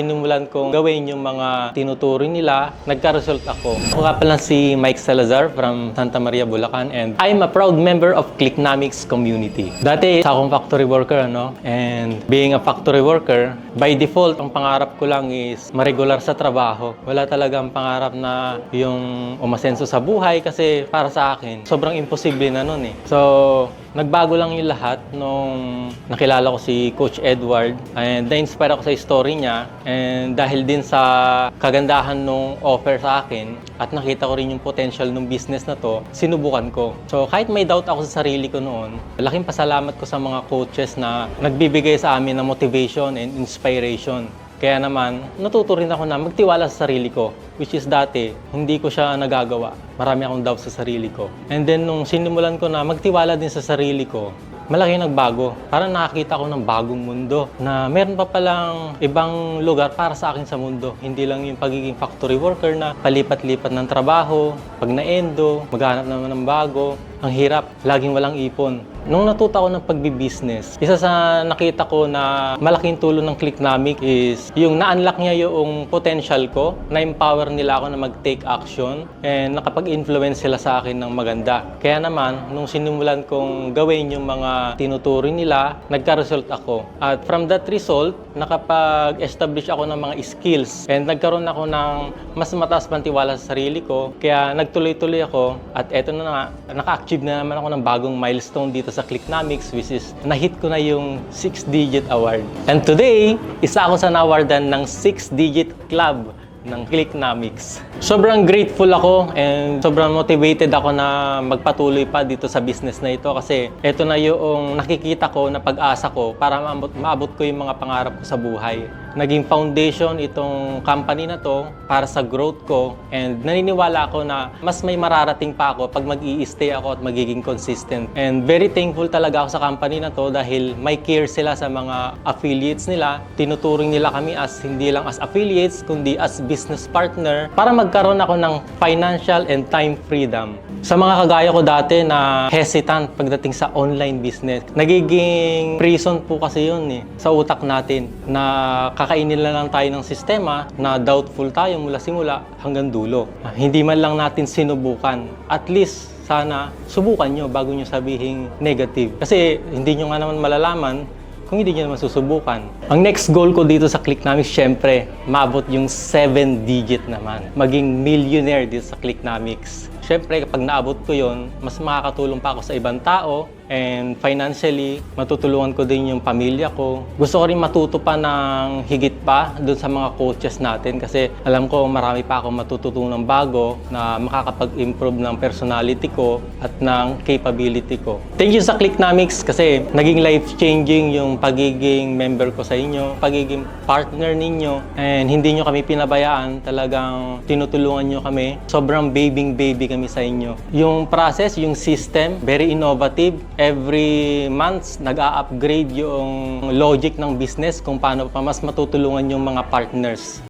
Sinimulan kong gawin yung mga tinuturo nila, nagka-result ako. Ako nga pala si Mike Salazar from Santa Maria, Bulacan, and I'm a proud member of Clicknomics community. Dati sa akong factory worker, and being a factory worker, by default, ang pangarap ko lang is maregular sa trabaho. Wala talagang pangarap na yung umasenso sa buhay kasi para sa akin, sobrang imposible na nun eh. So, nagbago lang yung lahat nung nakilala ko si Coach Edward and na-inspire ako sa story niya. And dahil din sa kagandahan nung offer sa akin at nakita ko rin yung potential ng business na to, sinubukan ko. So kahit may doubt ako sa sarili ko noon, laking pasalamat ko sa mga coaches na nagbibigay sa amin ng motivation and inspiration. Kaya naman, natuto rin ako na magtiwala sa sarili ko, which is dati, hindi ko siya nagagawa. Marami akong doubt sa sarili ko. And then, nung sinimulan ko na magtiwala din sa sarili ko, malaki nagbago. Parang nakakita ko ng bagong mundo na meron pa palang ibang lugar para sa akin sa mundo. Hindi lang yung pagiging factory worker na palipat-lipat ng trabaho, pag na-endo, maghanap naman ng bago. Ang hirap, laging walang ipon. Nung natuto ako ng pagbi-business, isa sa nakita ko na malaking tulong ng Clicknomics is yung na-unlock niya yung potential ko, na-empower nila ako na mag-take action, and nakapag-influence sila sa akin ng maganda. Kaya naman, nung sinimulan kong gawin yung mga tinuturo nila, nagka-result ako. At from that result, nakapag-establish ako ng mga skills and nagkaroon ako ng mas mataas pang tiwala sa sarili ko. Kaya nagtuloy-tuloy ako at eto na nga, naka-achieve na naman ako ng bagong milestone dito sa Clicknomics, which is na-hit ko na yung 6-digit award. And today, isa ako sa na-awardan ng 6-digit club ng Clicknomics. Sobrang grateful ako and sobrang motivated ako na magpatuloy pa dito sa business na ito kasi ito na yung nakikita ko na pag-asa ko para maabot ko yung mga pangarap ko sa buhay. Naging foundation itong company na to para sa growth ko and naniniwala ako na mas may mararating pa ako pag mag-i-stay ako at magiging consistent. And very thankful talaga ako sa company na to dahil may care sila sa mga affiliates nila. Tinuturing nila kami as hindi lang as affiliates kundi as business partner para magkaroon ako ng financial and time freedom. Sa mga kagaya ko dati na hesitant pagdating sa online business, nagiging prison po kasi yun sa utak natin na kakainin lang tayo ng sistema na doubtful tayo mula simula hanggang dulo. Hindi man lang natin sinubukan. At least sana subukan nyo bago nyo sabihin negative. Kasi hindi nyo nga naman malalaman kung hindi nyo naman susubukan. Ang next goal ko dito sa Clicknomics, syempre, maabot yung 7-digit naman. Maging millionaire dito sa Clicknomics. Syempre, kapag naabot ko yon, mas makakatulong pa ako sa ibang tao and financially, matutulungan ko din yung pamilya ko. Gusto ko rin matuto pa ng higit pa doon sa mga coaches natin kasi alam ko marami pa akong matututunan bago na makakapag-improve ng personality ko at ng capability ko. Thank you sa Clicknomics kasi naging life-changing yung pagiging member ko sa inyo, pagiging partner ninyo, and hindi nyo kami pinabayaan, talagang tinutulungan nyo kami. Sobrang baby kami sa inyo. Yung process, yung system, very innovative. Every month, nag-a-upgrade yung logic ng business kung paano pa mas matutulungan yung mga partners.